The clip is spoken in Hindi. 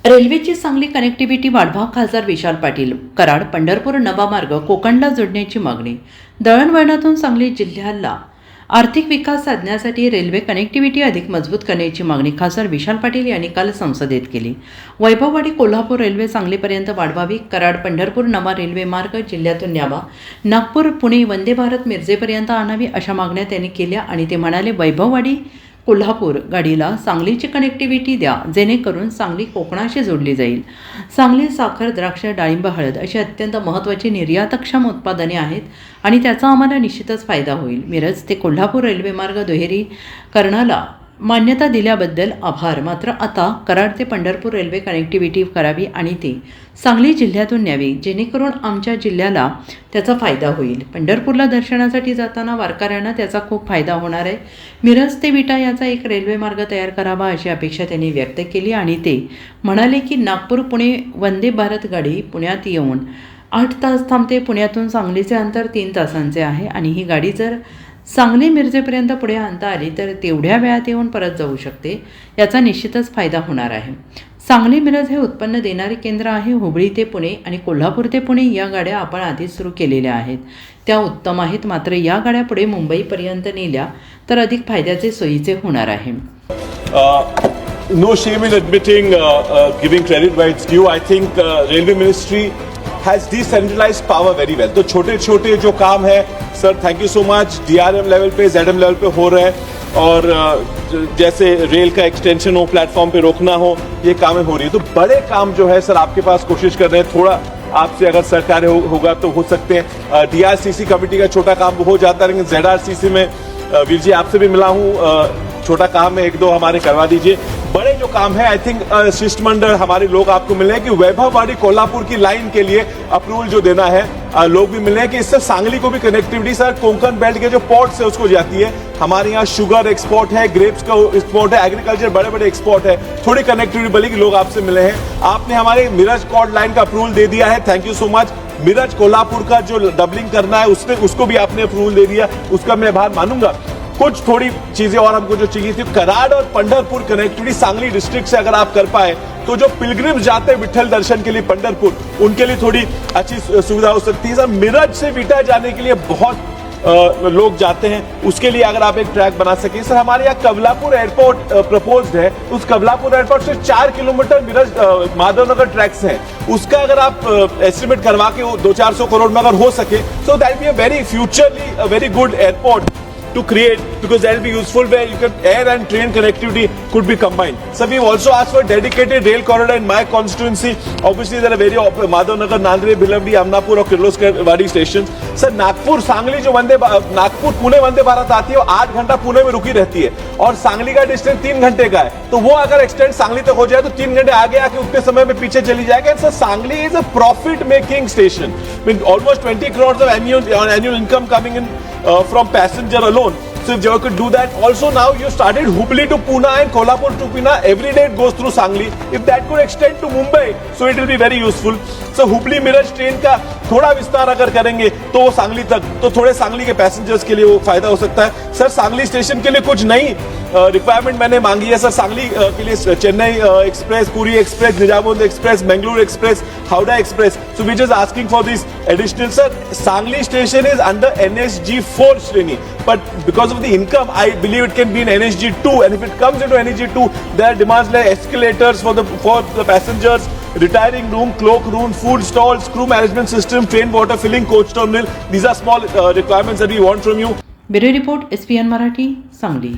रेल्वेची चांगली कनेक्टिव्हिटी वाढवा. खासदार विशाल पाटील. कराड पंढरपूर नवा मार्ग कोकणला जोडण्याची मागणी. दळणवळणातून सांगली जिल्ह्याला आर्थिक विकास साधण्यासाठी रेल्वे कनेक्टिव्हिटी अधिक मजबूत करण्याची मागणी खासदार विशाल पाटील यांनी काल संसदेत केली. वैभववाडी कोल्हापूर रेल्वे सांगलीपर्यंत वाढवावी. कराड पंढरपूर नवा रेल्वे मार्ग जिल्ह्यातून न्यावा. नागपूर पुणे वंदे भारत मिरजेपर्यंत आणावी अशा मागण्या त्यांनी केल्या आणि ते म्हणाले, वैभववाडी कोल्हापूर गाडीला सांगलीची कनेक्टिव्हिटी द्या, जेणेकरून सांगली कोकणाशी जोडली जाईल. सांगली साखर, द्राक्ष, डाळिंब, हळद अशी अत्यंत महत्त्वाची निर्यातक्षम उत्पादने आहेत आणि त्याचा आम्हाला निश्चितच फायदा होईल. मिरज ते कोल्हापूर रेल्वे मार्ग दुहेरीकरणाला मान्यता दिल्याबद्दल आभार. मात्र आता कराड ते पंढरपूर रेल्वे कनेक्टिव्हिटी करावी आणि ती सांगली जिल्ह्यातून न्यावी, जेणेकरून आमच्या जिल्ह्याला त्याचा फायदा होईल. पंढरपूरला दर्शनासाठी जाताना वारकऱ्यांना त्याचा खूप फायदा होणार आहे. मिरज ते विटा याचा एक रेल्वे मार्ग तयार करावा अशी अपेक्षा त्यांनी व्यक्त केली आणि ते म्हणाले की नागपूर पुणे वंदे भारत गाडी पुण्यात येऊन 8 तास थांबते. पुण्यातून सांगलीचे अंतर 3 तासांचे आहे आणि ही गाडी जर सांगली मिरजेपर्यंत पुढे आणता आली तर तेवढ्या वेळात येऊन परत जाऊ शकते. याचा निश्चितच फायदा होणार आहे. सांगली मिरज हे उत्पन्न देणारे केंद्र आहे. हुबळी ते पुणे आणि कोल्हापूर ते पुणे या गाड्या आपण आधीच सुरू केलेल्या आहेत, त्या उत्तम आहेत. मात्र या गाड्या पुढे मुंबईपर्यंत नेल्या तर अधिक फायद्याचे सोयीचे होणार आहे. No shame in admitting, giving credit where it's due. I think Railway Ministry has decentralized power very well. तो छोटे छोटे जो काम है sir, thank you so much. DRM level पे, ZM लेवल पे हो रहे हैं और जैसे रेल का एक्सटेंशन हो, प्लेटफॉर्म पे रोकना हो, ये कामें हो रही है. तो बड़े काम जो है सर आपके पास कोशिश कर रहे हैं. थोड़ा आपसे अगर सरकार होगा तो हो सकते हैं. DRCC कमेटी का छोटा काम हो जाता है, लेकिन ZRCC में वीर जी आपसे भी मिला हूँ, छोटा काम है, 1-2 हमारे करवा दीजिए. बड़े जो काम है आई थिंक शिष्टमंडल हमारे लोग आपको मिले हैं कि वैभववाड़ी कोल्हापुर की लाइन के लिए अप्रूवल जो देना है, लोग भी मिले हैं कि इससे सांगली को भी कनेक्टिविटी सर कोंकण बेल्ट के जो पोर्ट्स है उसको जाती है. हमारे यहाँ शुगर एक्सपोर्ट है, ग्रेप्स का एक्सपोर्ट है, एग्रीकल्चर बड़े बड़े एक्सपोर्ट है. थोड़ी कनेक्टिविटी बल्कि लोग आपसे मिले हैं. आपने हमारे मिरज कॉर्ड लाइन का अप्रूवल दे दिया है, thank you so much. Miraj Kolhapur का जो डबलिंग करना है उसको भी आपने अप्रूवल दे दिया, उसका मैं आभार मानूंगा. कुछ थोड़ी चीजें और हमको जो चाहिए थी, कराड़ और पंढरपुर कनेक्टिविटी सांगली डिस्ट्रिक्ट से अगर आप कर पाए तो जो पिलग्रिम्स जाते हैं विठल दर्शन के लिए पंढरपुर, उनके लिए थोड़ी अच्छी सुविधा हो सकती है. सर मिरज से विटा जाने के लिए बहुत लोग जाते हैं, उसके लिए अगर आप एक ट्रैक बना सकें. सर हमारे यहाँ कबलापुर एयरपोर्ट प्रपोज्ड है, उस कबलापुर एयरपोर्ट से 4 किलोमीटर मिरज माधवनगर ट्रैक्स है, उसका अगर आप एस्टिमेट करवा के 200-400 करोड़ में अगर हो सके, so that be a very futurely a very good airport to create, because that will be useful where you can air and train connectivity could be combined. So we've also asked for dedicated rail corridor in my constituency. Obviously there are very Madhavnagar, Nandre, Bhilavdi, Amnapur और Kirloskarwadi stations. Sir Nagpur Sangli जो नागपुर पुणे वंदे भारत आती है वो 8 घंटा पुणे में रुकी रहती है और सांगली का डिस्टेंस 3 घंटे का है. तो वो अगर एक्सटेंड सांगली तक हो जाए तो 3 घंटे आगे आके उतने समय में पीछे चली जाएगा. Sir Sangli is a profit making station with almost 20 crores of annual income coming in from passenger alone. So if you could do that. Also now you started Hubli to Pune and Kolhapur to Pune. Every day it goes through Sangli. If that could extend to Mumbai, so it will be very useful. So Hubli Miraj train का थोड़ा विस्तार अगर करेंगे तो वो सांगली तक, तो थोड़े सांगली के पैसेंजर्स के लिए वो फायदा हो सकता है. सर सांगली स्टेशन के लिए कुछ नई रिक्वायरमेंट मैंने मांगी है. सर सांगली के लिए Chennai express, Puri express, Nizamuddin express, Bengaluru express, Howrah express. So we just asking for this additional. Sir Sangli station is under NSG4 श्रेणी, but because of the income I believe it can be in NSG2, and if it comes into NSG2 there are demands like escalators for the passengers, retiring room, cloak room, food stalls, crew management system, train water filling, coach terminal. These are small requirements that we want from you. Bureau report SPN Marathi Sangli.